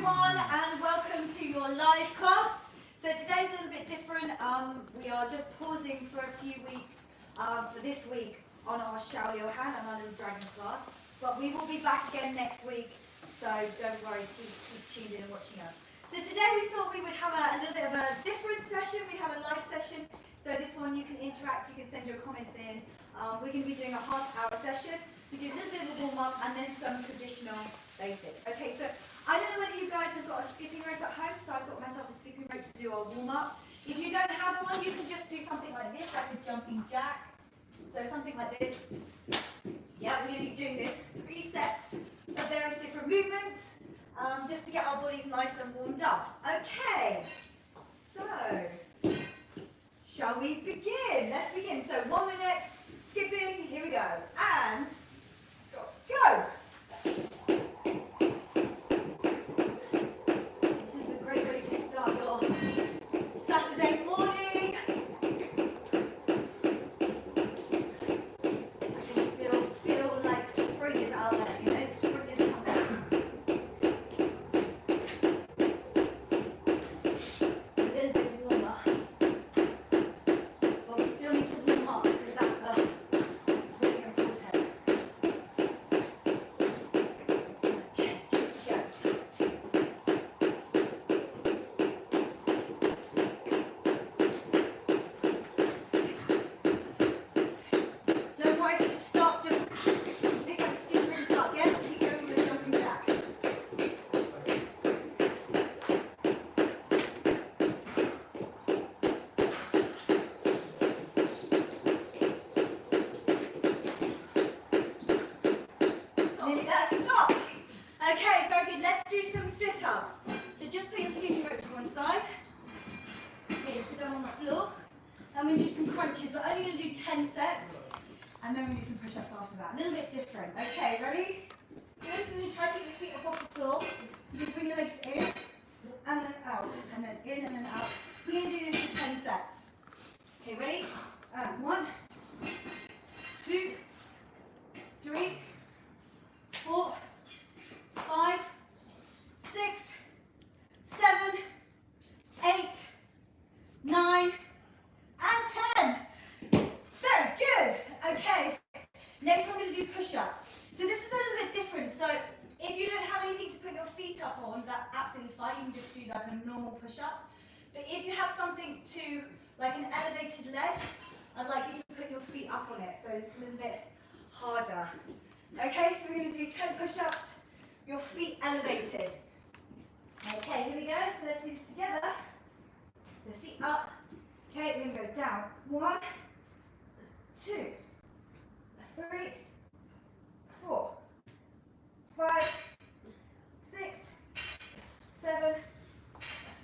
everyone, and welcome to your live class. So today's a little bit different. We are just pausing for a few weeks for this week on our Shaolin Temple and our little dragons class. But we will be back again next week, so don't worry, keep tuned in and watching us. So today we thought we would have a little bit of a different session. We'd have a live session. So this one you can interact, you can send your comments in. We're going to be doing a half-hour session. We do a little bit of a warm-up and then some traditional basics. Okay, so I don't know whether you guys have got a skipping rope at home, so I've got myself a skipping rope to do our warm-up. If you don't have one, you can just do something like this, like a jumping jack. So something like this. Yeah, we're going to be doing this 3 sets of various different movements, just to get our bodies nice and warmed up. Okay, so shall we begin? Let's begin. So 1 minute skipping, here we go. And go! This is a great way to start your Saturday morning. I can still feel like spring is out there, you know, spring is coming. A little bit warmer. But we still need to warm up because that's really important. Don't worry if you stop, just pick up the skipper and start again. Keep going with the jumping jack. Nearly there, stop. Okay, very good. Let's do some sit-ups. So just put your skipping rope to one side. Okay, sit down on the floor. And we're going to do some crunches. We're only going to do 10 sets. And then we're going to do some push-ups after that. A little bit different. Okay, ready? This is you try to get your feet up off the floor. You bring your legs in, and then out, and then in, and then out. We're going to do this for 10 sets. Okay, ready? 1, 2, 3, 4, 5, 6, 7, 8, 9, and 10. Very good. Okay. Next we're going to do push-ups. So this is a little bit different. So if you don't have anything to put your feet up on, that's absolutely fine. You can just do like a normal push-up. But if you have something to, like an elevated ledge, I'd like you to put your feet up on it. So it's a little bit harder. Okay, so we're going to do 10 push-ups, your feet elevated. Okay, here we go. So let's do this together. The feet up. Okay, we're going to go down. 1, 2, 3, 4, 5, 6, 7,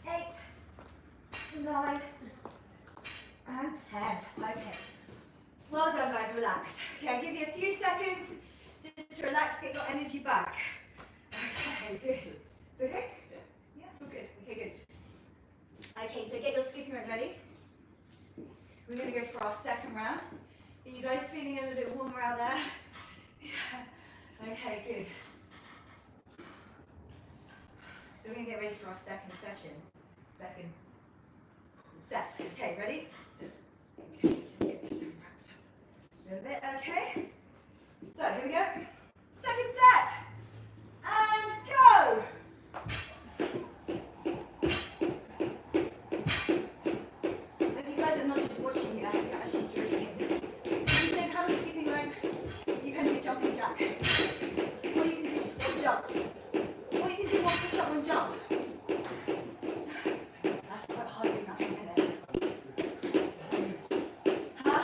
8, 9, and 10. Okay. Well done, guys. Relax. Okay, I'll give you a few seconds just to relax, get your energy back. Okay, good. Is it okay? Yeah, we're good. Okay, good. Okay, so get your skipping rope ready. We're going to go for our second round. Are you guys feeling a little bit warmer out there? Yeah. Okay, good. So we're going to get ready for our second session. Second set. Okay, ready? Okay, let's just get this wrapped up a little bit. Okay. So here we go. Second set. And go! Hope you guys are not just watching, you're actually drinking. If you don't have a skipping rope, you can do jumping jack. Or you can do squat jumps. Or you can do one push-up, one jump. That's quite hard doing that, isn't it? Huh?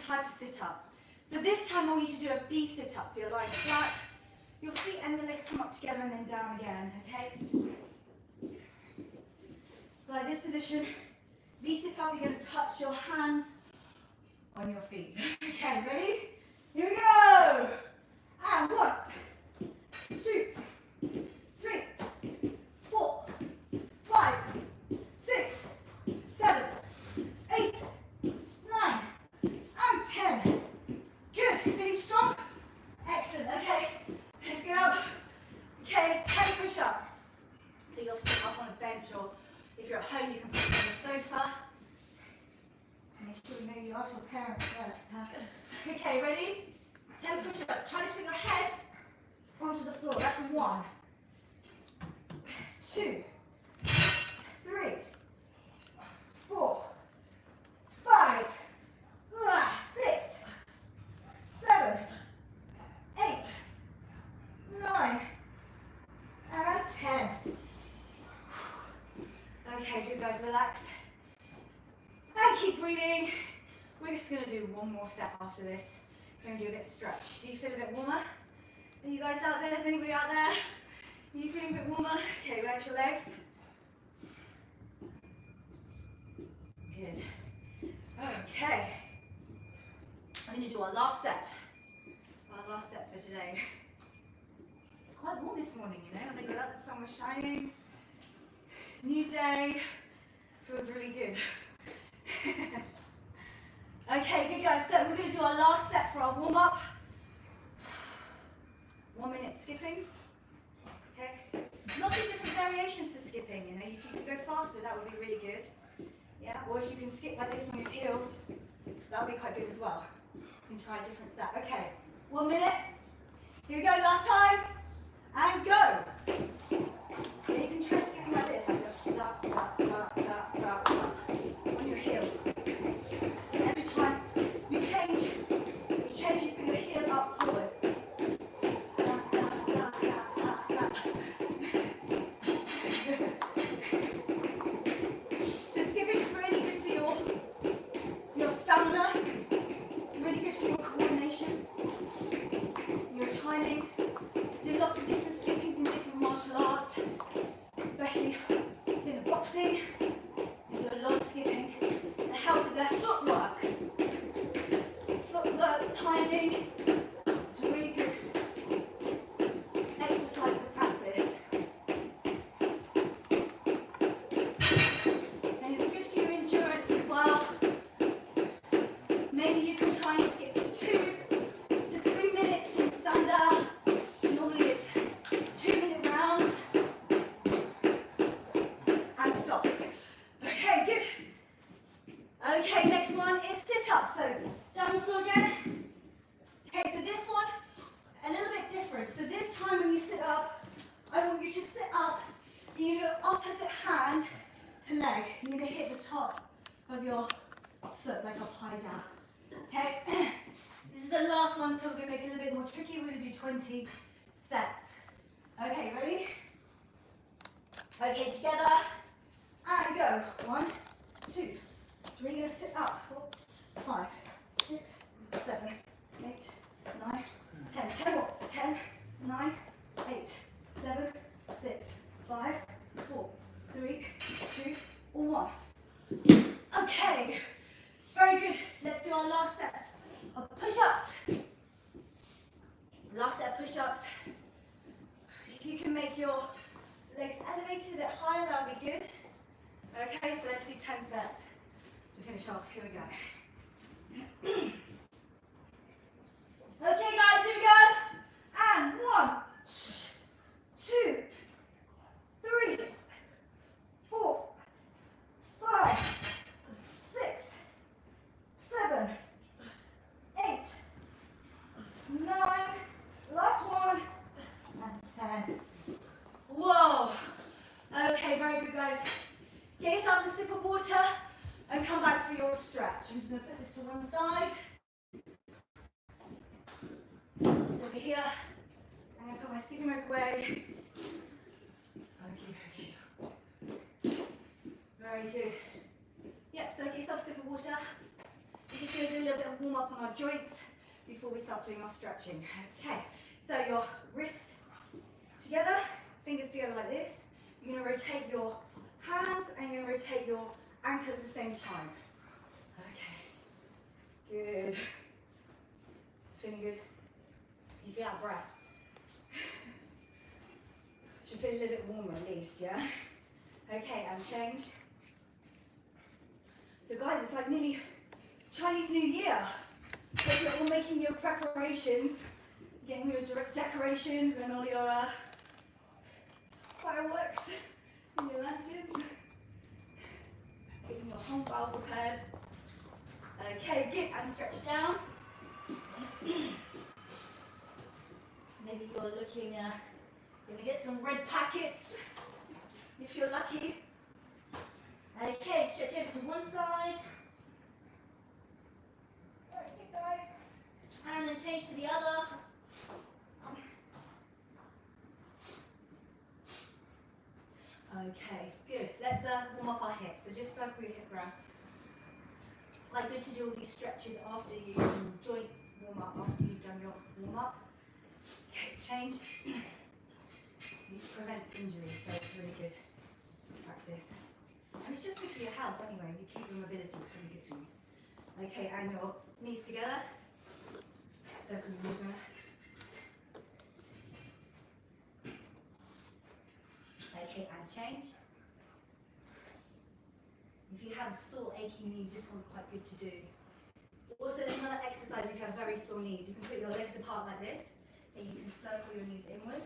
type of sit-up. So this time I want you to do a B sit-up. So you're lying flat, your feet and your legs come up together and then down again, okay? So like this position, V sit-up, you're going to touch your hands on your feet. Okay, ready? Here we go! And 1, 2, 3, 4, 5, 6, 7, 8, 9, and 10. Good, feeling strong? Excellent, okay, let's get up. Okay, 10 push-ups. Put your feet up on a bench, or if you're at home you can put it on the sofa. Make sure you know you ask your parents first, huh? Okay, ready? 10 push-ups. Try to put your head onto the floor. That's 1, 2, 3, 4, 5, 6, 7, 8, 9, and 10. Okay, good guys, relax. And keep breathing. We're just going to do one more set after this. We're going to do a bit of stretch. Do you feel a bit warmer? Are you guys out there? Is anybody out there? Are you feeling a bit warmer? Okay, relax your legs. Good. Okay. I'm going to do our last set. Our last set for today. It's quite warm this morning, you know. When I get up, the sun was shining. New day. Feels really good. Okay, good guys, so we're going to do our last set for our warm-up. 1 minute skipping. Okay, lots of different variations for skipping, you know. If you can go faster, that would be really good. Yeah, or if you can skip like this on your heels, that would be quite good as well. You can try a different set. Okay, 1 minute. Here we go, last time. And go. So you can try skipping like this, like da, da, da, da, da, da. On your heel. And every time you change, you put your heel up forward. Da, da, da, da, da, da. So skipping's really good for your stamina, really good for your coordination, your timing. Do lots of different skippings in different martial arts, especially in the boxing. They do a lot of skipping to help with their footwork. Footwork, timing. It's a really good exercise to practice. And it's good for your endurance as well. Maybe you can try and skip for 2 to 3 minutes in Sanda. Normally it's 2-minute rounds. And stop. Okay, good. Okay, next one is sit-up. So down the floor again. Okay, so this one, a little bit different. So this time when you sit up, I want you to sit up. You do opposite hand to leg. You're going to hit the top of your foot like up, high, down. Okay, this is the last one, so we're going to make it a little bit more tricky. We're going to do 20 sets. Okay, ready? Okay, together. And go. 1, 2, 3. You're going to sit up. 4, 5, 6, 7, 8, 9, 10. 10 more. 10, 9, 8, 7, 6, 5, 4, 3, 2, 1. Okay. Very good. Let's do our last sets of push-ups. Last set of push-ups. If you can make your legs elevated a bit higher, that would be good. Okay, so let's do 10 sets to finish off. Here we go. Okay guys, here we go. And 1, 2, 3, 4, 5, 6, 7, 8, 9, last one, and 10. Whoa. Okay, very good guys. Get yourself a sip of water and come back for your stretch. I'm just going to put this to one side. This over here. I'm going to put my skipping rope away. Okay. Very good. Yep, so get yourself a sip of water. You're just going to do a little bit of warm up on our joints before we start doing our stretching. Okay, so your wrist together, fingers together like this. You're going to rotate your hands and you're going to rotate your ankle at the same time. Okay, good. Feeling good? You feel out of breath? Should feel a little bit warmer at least, yeah? Okay, and change. So guys, it's like nearly Chinese New Year. So you're all making your preparations, getting your decorations and all your fireworks and your lanterns. Getting your home bar prepared. Okay, good, and stretch down. Maybe you're looking, you're gonna get some red packets, if you're lucky. Okay, stretch over to one side. Very good, guys. And then change to the other. Okay, good. Let's warm up our hips. So just circle your hip round. It's quite good to do all these stretches after you joint warm up, after you've done your warm up. Okay, change. It prevents injury, so it's really good practice. And it's just good for your health anyway. You keep your mobility, it's really good for you. Okay, and your knees together. Circle your knees around. Okay, and change. If you have sore, achy knees, this one's quite good to do. Also, there's another exercise if you have very sore knees. You can put your legs apart like this, and you can circle your knees inwards.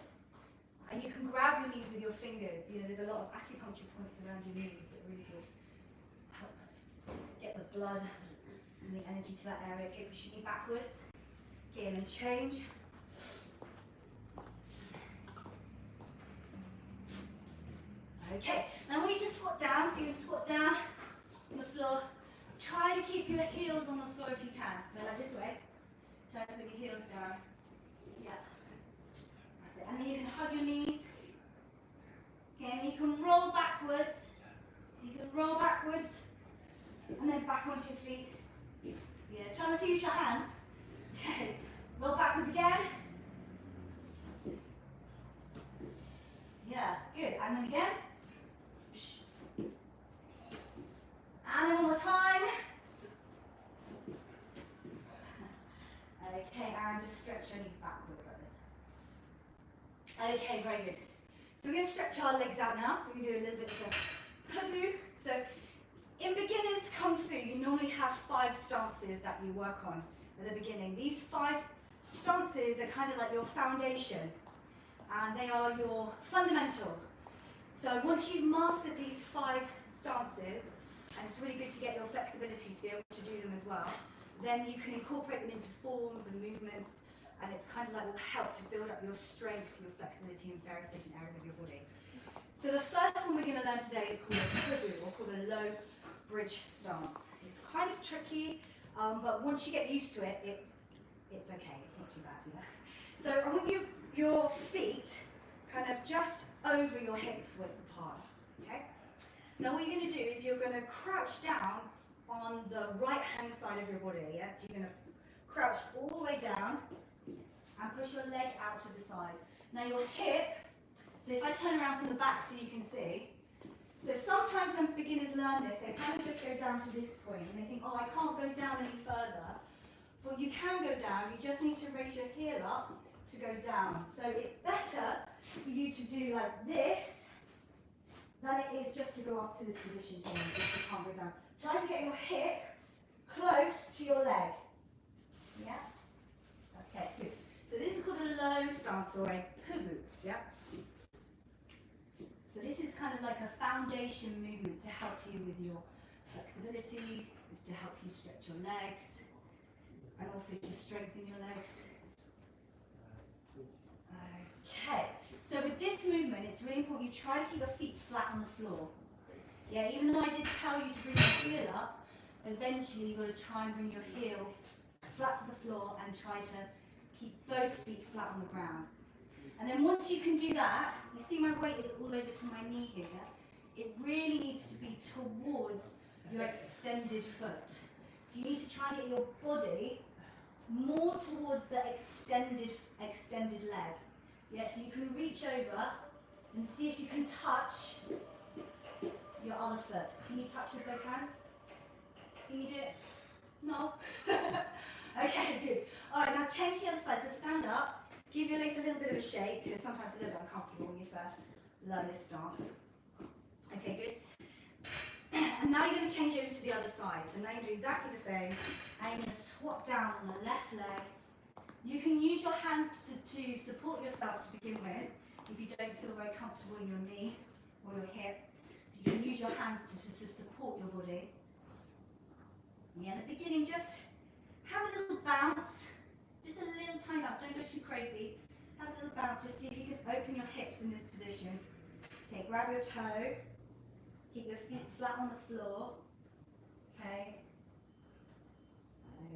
And you can grab your knees with your fingers. You know, there's a lot of acupuncture points around your knees that really good. Help get the blood and the energy to that area. Okay, push your knee backwards. Okay, and then change. Okay, now I want you to squat down. So you squat down on the floor. Try to keep your heels on the floor if you can. So like this way. Try to put your heels down. Yeah. That's it. And then you can hug your knees. Okay, and then you can roll backwards. You can roll backwards. And then back onto your feet. Yeah, try not to use your hands. Okay, roll backwards again. Yeah, good. And then again. And then one more time. Okay, and just stretch your knees backwards like this. Okay, very good. So we're going to stretch our legs out now. So we do a little bit of a Kungfu. So in beginners Kung Fu, you normally have 5 stances that you work on at the beginning. These 5 stances are kind of like your foundation. And they are your fundamental. So once you've mastered these 5 stances, and it's really good to get your flexibility to be able to do them as well, then you can incorporate them into forms and movements, and it's kind of like will help to build up your strength, your flexibility in various different areas of your body. So the first one we're going to learn today is called a Kungfu, or called a low bridge stance. It's kind of tricky, but once you get used to it, it's okay, it's not too bad, yeah. So I want your feet kind of just over your hips width apart, okay? Now what you're going to do is you're going to crouch down on the right hand side of your body, yes? You're going to crouch all the way down and push your leg out to the side. Now your hip, so if I turn around from the back so you can see, so sometimes when beginners learn this, they kind of just go down to this point and they think, oh, I can't go down any further. But you can go down, you just need to raise your heel up to go down. So it's better for you to do like this than it is just to go up to this position here if you can't go down. Try to get your hip close to your leg. Yeah? Okay, good. So this is called a low stance or a Kungfu. Yeah? So this is kind of like a foundation movement to help you with your flexibility. It's to help you stretch your legs and also to strengthen your legs. Okay, so with this movement, it's really important you try to keep your feet flat on the floor. Yeah, even though I did tell you to bring your heel up, eventually you've got to try and bring your heel flat to the floor and try to keep both feet flat on the ground. And then once you can do that, you see my weight is all over to my knee here. It really needs to be towards your extended foot. So you need to try and get your body more towards the extended leg. Yeah, so you can reach over and see if you can touch your other foot. Can you touch with both hands? Can you do it? No? Okay, good. All right, now change the other side. So stand up, give your legs a little bit of a shake, because sometimes it's a little bit uncomfortable when you first learn this stance. Okay, good. And now you're going to change over to the other side. So now you do exactly the same, and you're going to squat down on the left leg. You can use your hands to support yourself to begin with, if you don't feel very comfortable in your knee or your hip. So you can use your hands to support your body. Yeah, at the beginning, just have a little bounce, just a little tiny bounce, don't go too crazy. Have a little bounce, just see if you can open your hips in this position. Okay, grab your toe, keep your feet flat on the floor. Okay.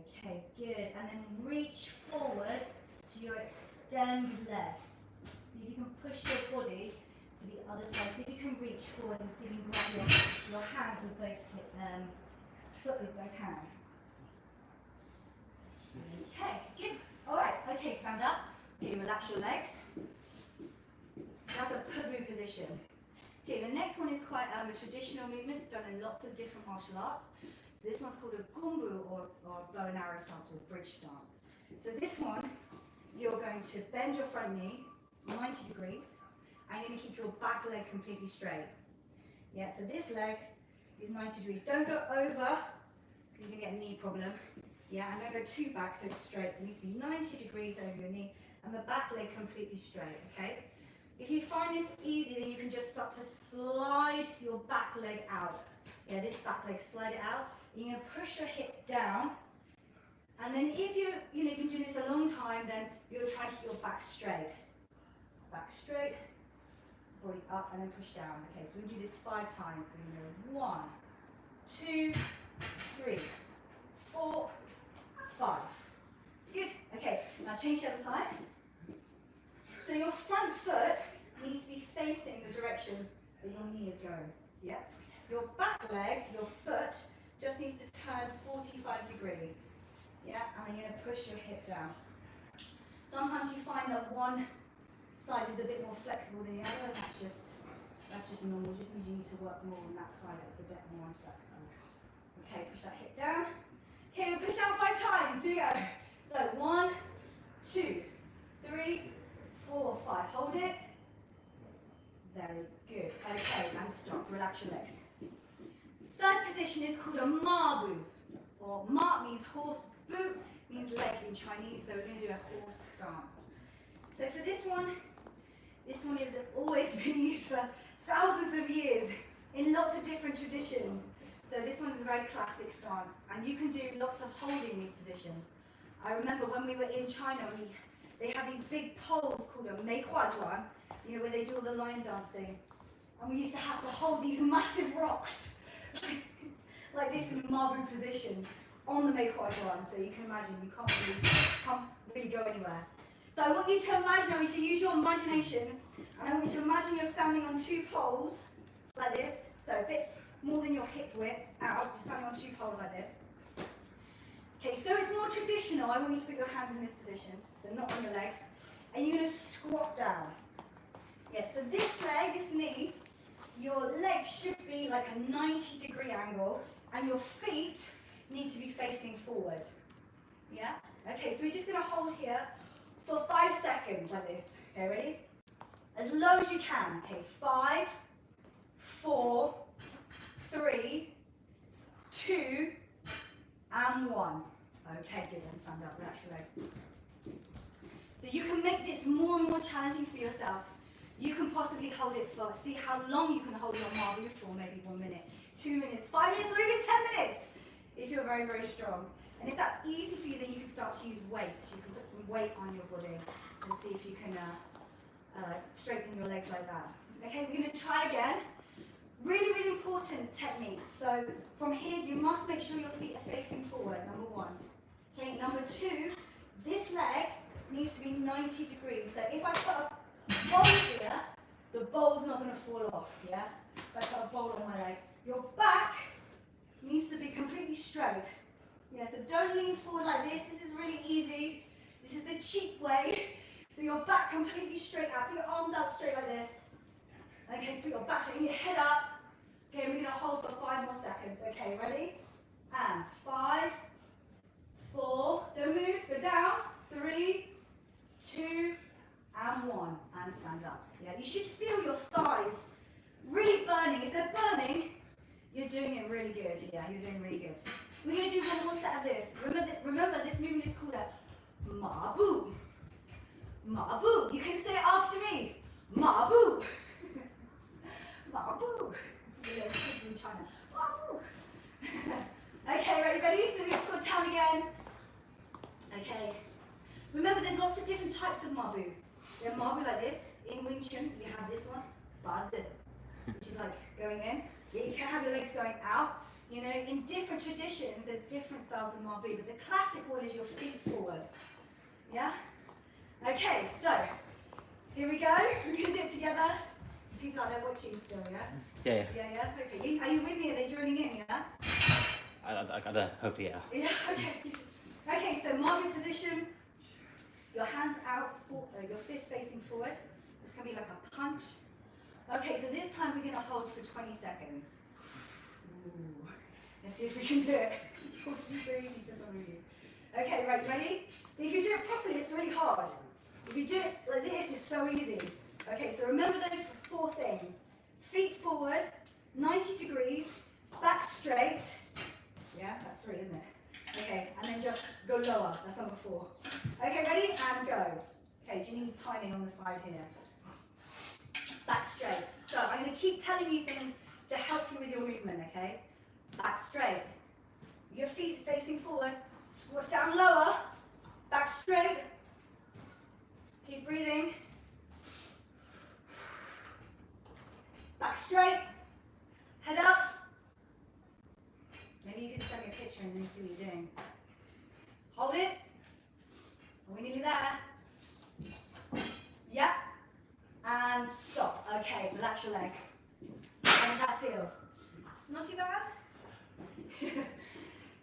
Okay, good. And then reach forward to your extended leg. See if you can push your body to the other side. See if you can reach forward and see if you can grab your hands with both foot with both hands. Okay, good. All right. Okay, stand up. Okay, relax your legs. That's a Kungfu position. Okay, the next one is quite a traditional movement. It's done in lots of different martial arts. So this one's called a Kungfu or bow and arrow stance or bridge stance. So this one, you're going to bend your front knee 90 degrees and you're going to keep your back leg completely straight. Yeah, so this leg is 90 degrees. Don't go over, because you're going to get a knee problem. Yeah, and don't go too back, so it's straight. So it needs to be 90 degrees over your knee and the back leg completely straight, okay? If you find this easy, then you can just start to slide your back leg out. Yeah, this back leg, slide it out. You're going to push your hip down. And then if you've been doing this a long time, then you're trying to keep your back straight. Back straight, body up, and then push down. Okay, so we're going to do this 5 times. So we're going to 1, 2, 3, 4, 5. Good. Okay, now change the other side. So your front foot needs to be facing the direction that your knee is going. Yeah. Your back leg, your foot, just needs to turn 45 degrees. Yeah, and then you're going to push your hip down. Sometimes you find that one side is a bit more flexible than the other, and that's just normal. Just means you need to work more on that side that's a bit more flexible. Okay, push that hip down. Okay, we'll push down 5 times. Here we go. So 1, 2, 3, 4, 5. Hold it. Very good. Okay, and stop. Relax your legs. Third position is called a ma-bu, or ma means horse, bu means leg in Chinese, so we're going to do a horse stance. So for this one has always been used for thousands of years in lots of different traditions. So this one is a very classic stance, and you can do lots of holding these positions. I remember when we were in China, they have these big poles called a mei hua zhuan, where they do all the line dancing, and we used to have to hold these massive rocks like this in a ma-bu position on the mei hua zhuan. So you can imagine you can't really go anywhere. So I want you to imagine, I want you to use your imagination, and I want you to imagine you're standing on 2 poles like this, so a bit more than your hip width out. You're standing on 2 poles like this. Okay, so it's more traditional. I want you to put your hands in this position, so not on your legs, and you're going to squat down. Yeah, so this leg, this knee, your legs should be like a 90-degree angle, and your feet need to be facing forward. Yeah? Okay, so we're just going to hold here for 5 seconds like this. Okay, ready? As low as you can. Okay, 5, 4, 3, 2, and 1. Okay, good. And stand up. Relax your leg. So you can make this more and more challenging for yourself. You can possibly hold it for, see how long you can hold your ma-bu for, maybe 1 minute, 2 minutes, 5 minutes, or even 10 minutes, if you're very, very strong. And if that's easy for you, then you can start to use weight. You can put some weight on your body and see if you can strengthen your legs like that. Okay, we're going to try again. Really, really important technique. So from here, you must make sure your feet are facing forward, number 1. Okay, number 2, this leg needs to be 90 degrees. So if I put a bowl here, the bowl's not going to fall off, yeah? If I put a bowl on my leg, your back needs to be completely straight. Yeah, so don't lean forward like this. This is really easy. This is the cheap way. So your back completely straight out. Put your arms out straight like this. Okay, put your back and your head up. Okay, we're going to hold for 5 more seconds. Okay, ready? And 5, 4, don't move, go down. 3, 2, and 1. And stand up. Yeah, you should feel your thighs really burning. If they're burning, you're doing it really good. Yeah, you're doing really good. We're going to do one more set of this. Remember this movement is called a ma-boo. Ma-boo. You can say it after me. Ma-boo. Ma-boo. You know, kids in China. Ma-boo. Okay, ready? So we're going to squat down again. Okay. Remember, there's lots of different types of ma-boo. You have ma-boo like this. In Wing Chun, you have this one. Ba-zin, which is like going in. Yeah, you can have your legs going out. You know, in different traditions, there's different styles of ma-boo, but the classic one is your feet forward. Yeah? Okay, so, here we go. We're going to do it together. People out there watching still, yeah? Yeah. Yeah. Okay. Are you with me? Are they joining in, yeah? I gotta hope, yeah. Yeah, okay. Okay, so ma-boo position. Your hands out, your fists facing forward. This can be like a punch. Okay, so this time we're going to hold for 20 seconds. Ooh. Let's see if we can do it. It's probably so easy for some of you. Okay, right, ready? If you do it properly, it's really hard. If you do it like this, it's so easy. Okay, so remember those 4 things. Feet forward, 90 degrees, back straight. Yeah, that's 3, isn't it? Okay, and then just go lower. That's number 4. Okay, ready? And go. Okay, Janine's timing on the side here. Back straight. So I'm going to keep telling you things to help you with your movement, okay? Back straight. Your feet facing forward. Squat down lower. Back straight. Keep breathing. Back straight. Head up. Maybe you can send me a picture and you see what you're doing. Hold it. Are we nearly there? Yeah. And stop. Okay, relax your leg. How did that feel? Not too bad?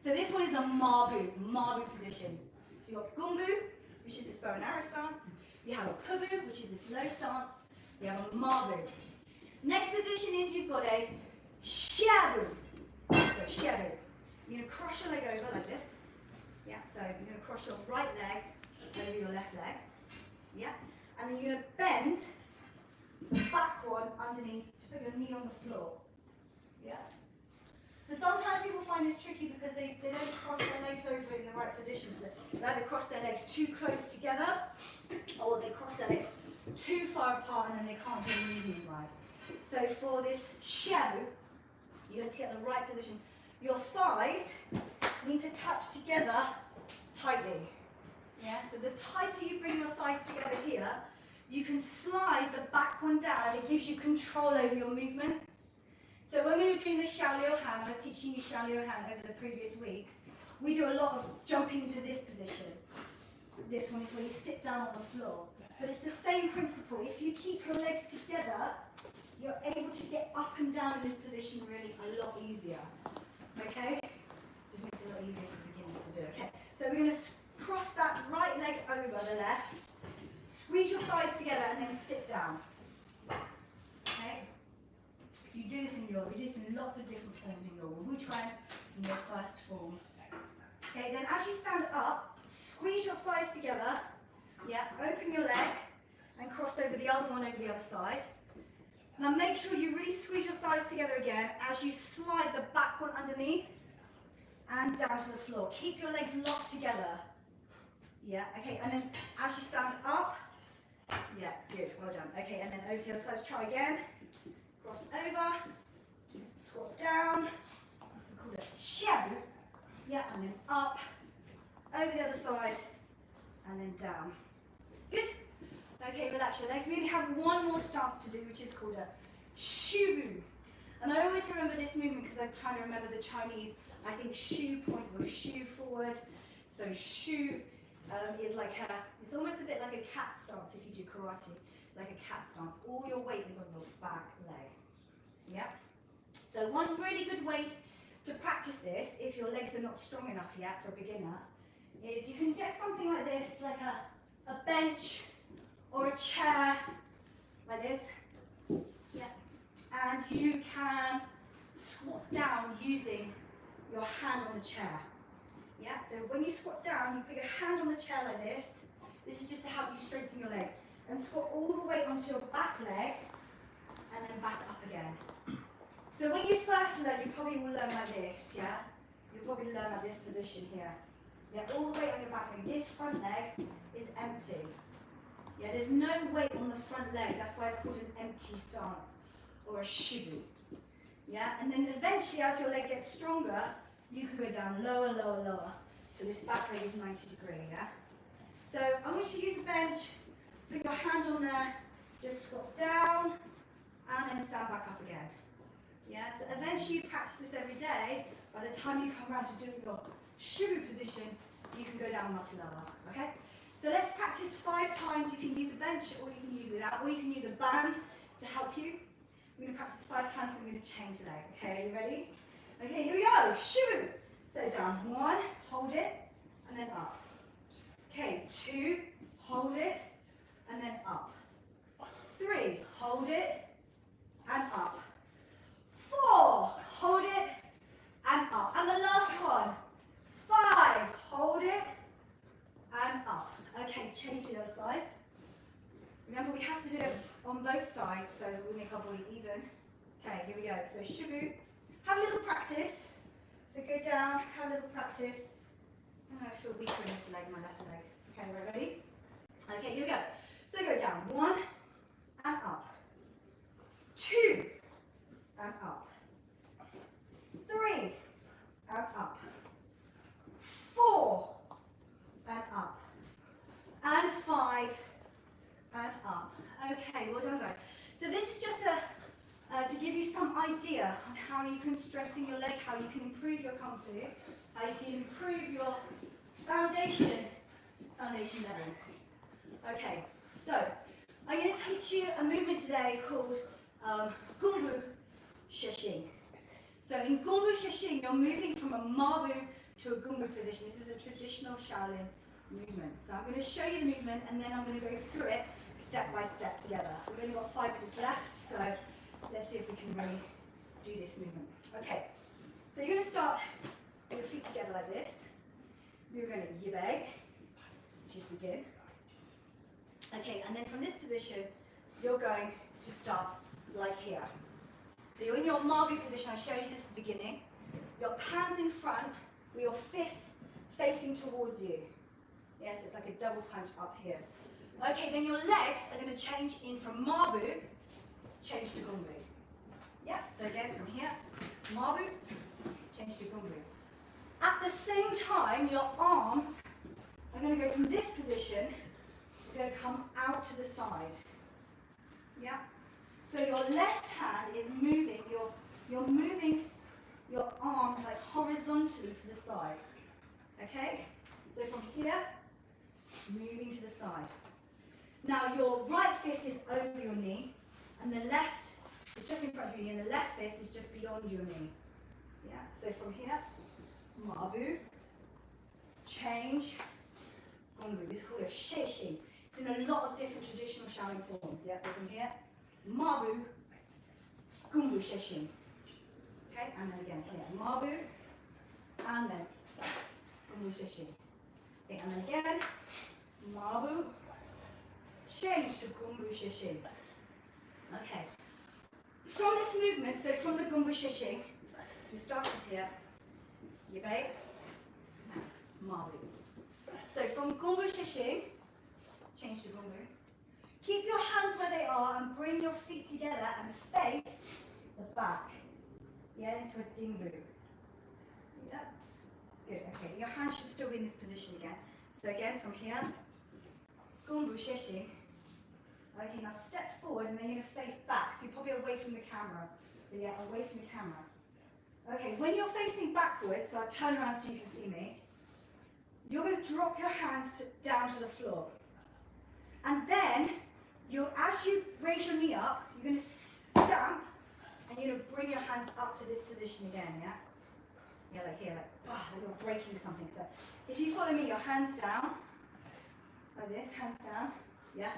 So this one is a ma-boo position. So you've got Kungfu, which is this bow and arrow stance. You have a pu-boo, which is this low stance. You have a ma-boo. Next position is you've got a Shaolin. So Shaolin. You're going to cross your leg over like this. Yeah, so you're going to cross your right leg over your left leg. Yeah, and then you're going to bend the back one underneath to put your knee on the floor. Yeah. So sometimes people find this tricky because they don't cross their legs over in the right positions. They either cross their legs too close together or they cross their legs too far apart and then they can't do the movement right. So for this show, you're going to get the right position. Your thighs need to touch together tightly. Yeah, so the tighter you bring your thighs together here, you can slide the back one down. It gives you control over your movement. So when we were doing the Shaolin hand, I was teaching you Shaolin hand over the previous weeks, we do a lot of jumping to this position. This one is where you sit down on the floor. But it's the same principle. If you keep your legs together, you're able to get up and down in this position really a lot easier. Okay? Just makes it a lot easier for beginners to do. Okay. So we're going to cross that right leg over the left. Squeeze your thighs together and then sit down. Okay? So you do this in lots of different forms in your Wu Chuan, in your first form. Okay, then as you stand up, squeeze your thighs together. Yeah, open your leg and cross over the other one over the other side. Now make sure you really squeeze your thighs together again as you slide the back one underneath and down to the floor. Keep your legs locked together. Yeah, okay, and then as you stand up, yeah, good, well done. Okay, and then over to the other side, let's try again. Cross over, squat down, this is called a shadow. Yeah, and then up, over the other side, and then down. Good. Okay, relax your legs. We only have one more stance to do, which is called a shubu. And I always remember this movement because I'm trying to remember the Chinese. I think shu point with shu forward. So shu is like it's almost a bit like a cat stance if you do karate, like a cat stance. All your weight is on your back leg. Yeah. So one really good way to practice this, if your legs are not strong enough yet for a beginner, is you can get something like this, like a bench or a chair, like this. Yeah. And you can squat down using your hand on the chair. Yeah, so when you squat down, you put your hand on the chair like this. This is just to help you strengthen your legs. And squat all the way onto your back leg, and then back up again. So when you first learn, you probably will learn like this, yeah? You'll probably learn like this position here. Yeah, all the way on your back leg. This front leg is empty. Yeah, there's no weight on the front leg. That's why it's called an empty stance, or a shibu. Yeah, and then eventually as your leg gets stronger, you can go down lower, lower, lower. So this back leg is 90 degrees, yeah? So I want you to use the bench, put your hand on there, just squat down, and then stand back up again. Yeah, so eventually you practice this every day. By the time you come around to doing your shibu position, you can go down much lower, okay? So let's practice 5 times. You can use a bench, or you can use without, or you can use a band to help you. We're going to practice 5 times, and we're going to change the leg. Okay, are you ready? Okay, here we go. Shibu. So down. 1, hold it, and then up. Okay, 2, hold it, and then up. 3, hold it, and up. 4, hold it, and up. And the last one. 5, hold it, and up. Okay, change to the other side. Remember, we have to do it on both sides, so we make our body even. Okay, here we go. So shibu. Have a little practice. So go down, have a little practice. Oh, I feel weaker in this leg, my left leg. Okay, we're ready? Okay, here we go. So go down. 1, and up. 2, and up. 3, and up. 4, and up. And 5, and up. Okay, well done, guys. So this is just to give you some idea on how you can strengthen your leg, how you can improve your Kungfu, how you can improve your foundation level. Okay, so I'm going to teach you a movement today called Kungfu Sheshin. So in Kungfu Sheshin, you're moving from a Mabu to a Kungfu position. This is a traditional Shaolin movement. So I'm going to show you the movement, and then I'm going to go through it step by step together. We've only got 5 minutes left, so let's see if we can really do this movement. Okay, so you're going to start with your feet together like this. You're going to yibei, which is begin. Okay, and then from this position, you're going to start like here. So you're in your Mabu position. I showed you this at the beginning. Your hands in front with your fists facing towards you. Yes, it's like a double punch up here. Okay, then your legs are going to change in from Mabu, change to Kungfu. Yeah, so again from here, Mabu, change to Kungfu. At the same time, your arms are going to go from this position, they're going to come out to the side. Yeah? So your left hand is moving, you're moving your arms like horizontally to the side. Okay? So from here, moving to the side. Now your right fist is over your knee, and the left is just in front of your knee, and the left fist is just beyond your knee. Yeah, so from here, Mabu, change, Kungfu. This is called a Sheshin. It's in a lot of different traditional Shaolin forms. Yeah, so from here, Mabu, Kungfu Sheshin. Okay, and then again here, Mabu, and then Kungfu Sheshin. Okay, and then again, Mabu, change to Kungfu Sheshin. Okay. From this movement, so from the Kungfu Sheshin, so we started here, yibei, Mabu. So from Kungfu Sheshin, change to Kungfu. Keep your hands where they are and bring your feet together and face the back. Yeah, into a Dingbu. Yeah. Good, okay. Your hands should still be in this position again. So again, from here, Kungfu Sheshin. Okay, now step forward and then you're going to face back. So you're probably away from the camera. So yeah, away from the camera. Okay, when you're facing backwards, so I'll turn around so you can see me, you're going to drop your hands down to the floor. And then, as you raise your knee up, you're going to stamp and you're going to bring your hands up to this position again, yeah? Yeah, like here, like you're breaking something. So if you follow me, your hands down, like this, hands down, yeah?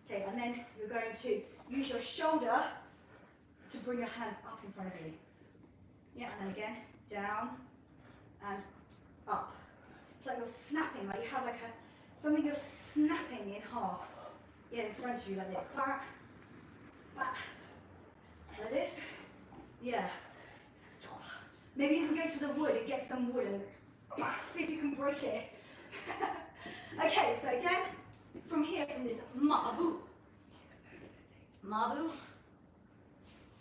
Okay, and then you're going to use your shoulder to bring your hands up in front of you. Yeah, and then again, down and up. It's like you're snapping, like you have like something you're snapping in half. Yeah, in front of you, like this. Back, back, like this. Yeah. Maybe you can go to the wood and get some wood and see if you can break it. Okay, so again, from here, from this mabu. Mabu.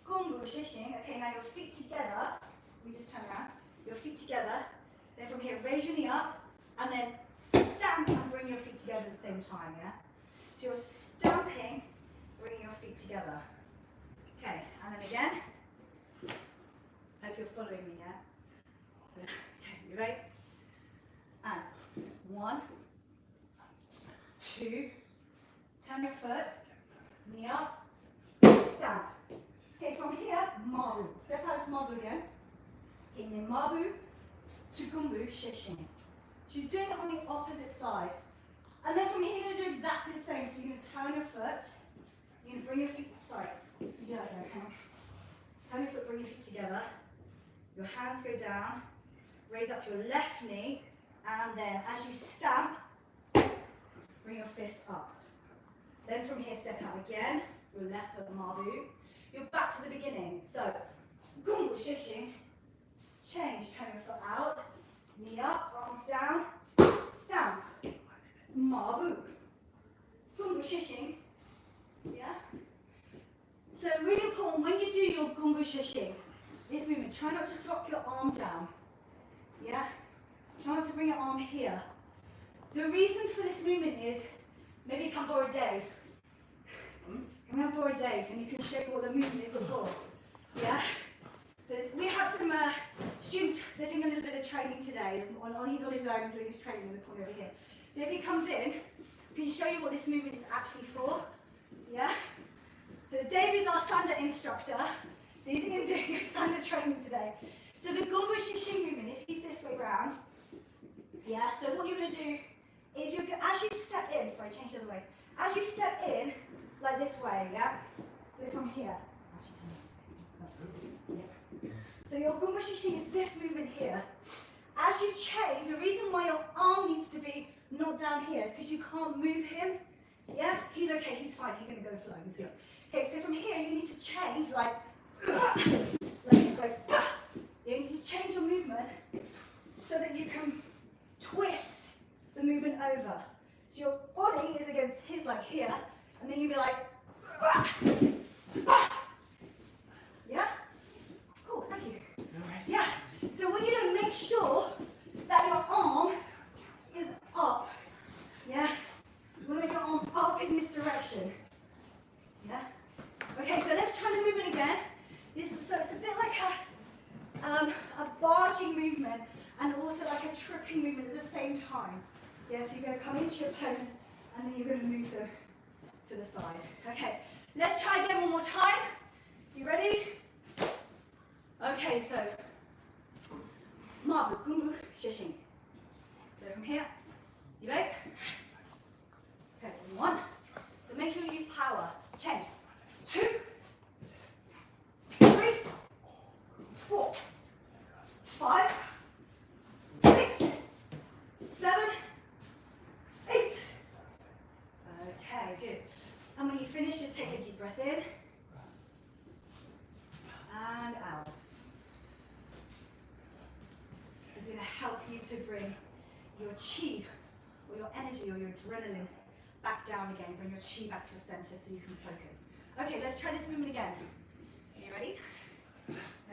Kungfu shishing. Okay, now your feet together. We just turn around. Your feet together. Then from here, raise your knee up. And then stamp and bring your feet together at the same time, yeah? So you're stamping, bringing your feet together. Okay, and then again. Hope you're following me, yeah? Okay, you ready? And 1, 2, turn your foot, knee up, stamp. Okay, from here, mabu. Step out to mabu again. Okay, then mabu to Kungfu shishing. So you're doing it on the opposite side. And then from here, you're going to do exactly the same. So you're going to turn your foot, you're going to bring your feet, sorry, you do that there, hang on. Turn your foot, bring your feet together. Your hands go down, raise up your left knee, and then as you stamp, bring your fist up. Then from here, step out again, your left foot mabu. You're back to the beginning. So, Kungfu shishing, change, turn your foot out, knee up, arms down, stamp, mabu. Kungfu shishing, yeah? So really important, when you do your Kungfu shishing, this movement, try not to drop your arm down, yeah? Try not to bring your arm here. The reason for this movement is, maybe come borrow Dave. Come and borrow Dave and you can show you what the movement is for, yeah? So we have some students, they're doing a little bit of training today. He's on his own doing his training in the corner over here. So if he comes in, we can show you what this movement is actually for, yeah? So Dave is our Sanda instructor. So he's in doing a Sanda training today. So the Kungfu shishing movement, if he's this way round, yeah, so what you're going to do is as you step in, sorry, change the other way. As you step in, like this way, yeah? So from here. Yeah. So your Kungfu shishing is this movement here. As you change, the reason why your arm needs to be not down here is because you can't move him. Yeah? He's okay, he's fine, he's going to go flying, he's good. Okay, so from here you need to change like this way. You need to change your movement so that you can twist the movement over. So your body is against his like here, and then you'll be like, yeah? Cool, thank you. Yeah, so what you're going to make sure that your arm is up, yeah? You want to make your arm up in this direction, yeah? Okay, so let's try the movement again. So it's a bit like a barging movement and also like a tripping movement at the same time. Yeah, so you're going to come into your pose and then you're going to move them to the side. Okay, let's try again one more time. You ready? Okay, so mabu, Kungfu shishing. So from here, you ready? Okay, 1. So make sure you use power. Change. 2, 3, 4, 5, 6, 7, 8. Okay, good. And when you finish, just take a deep breath in and out. It's going to help you to bring your chi or your energy or your adrenaline back down again. Bring your chi back to your center so you can focus. Okay, let's try this movement again. Are you ready?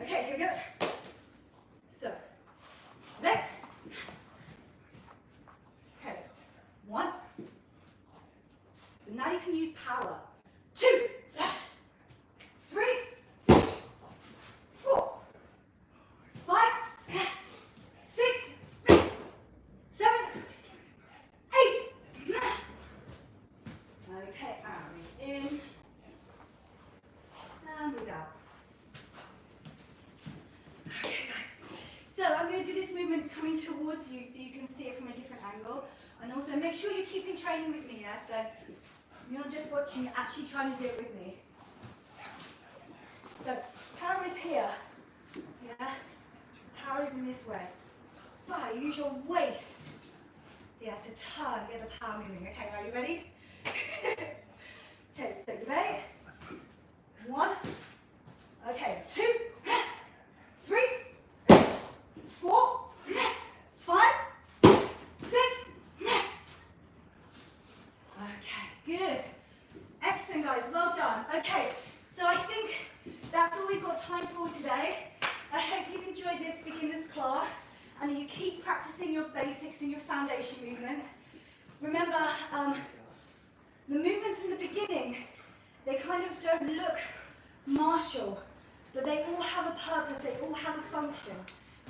Okay, here we go. So, ready? Okay, 1. So now you can use power. 2, 3, 4, 5, 6, 7, 8. Okay, and in. be coming towards you so you can see it from a different angle. And also make sure you're keeping training with me, yeah? So you're not just watching, you're actually trying to do it with me. So power is here, yeah? Power is in this way. 5, use your waist, yeah, to turn, get the power moving. Okay, are you ready? Okay, so you ready? 1, okay, 2, 3, 4, 5, 6. Okay, good. Excellent, guys. Well done. Okay, so I think that's all we've got time for today. I hope you've enjoyed this beginner's class and that you keep practicing your basics and your foundation movement. Remember, the movements in the beginning, they kind of don't look martial, but they all have a purpose, they all have a function.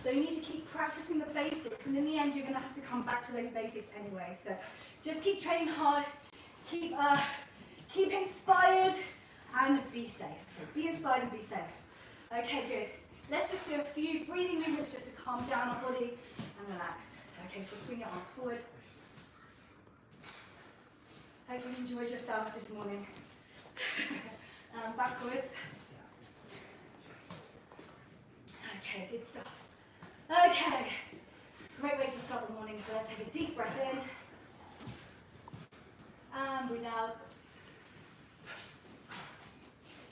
So you need to keep practicing the basics, and in the end, you're going to have to come back to those basics anyway. So just keep training hard, keep inspired, and be safe. So be inspired and be safe. Okay, good. Let's just do a few breathing movements just to calm down our body and relax. Okay, so swing your arms forward. Hope you enjoyed yourselves this morning. Backwards. Okay, good stuff. Okay, great way to start the morning. So let's take a deep breath in. And breathe out.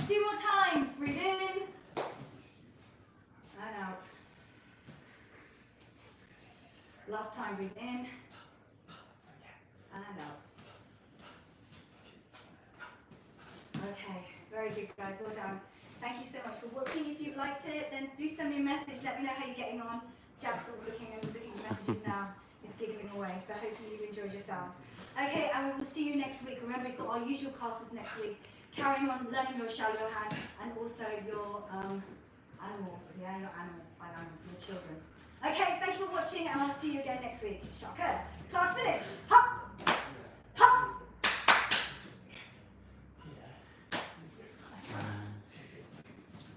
2 more times. Breathe in. And out. Last time, breathe in. And out. Okay, very good, guys. Well done. Thank you so much for watching. If you liked it, then do send me a message. Let me know how you're getting on. Jack's all looking at messages now. He's giggling away. So hopefully you enjoyed yourselves. Okay, and we will see you next week. Remember, we've got our usual classes next week. Carrying on learning your Shaolin hand and also your animals. Yeah, your animal, 5 animals for the children. Okay, thank you for watching, and I'll see you again next week. Shaka. Class finished.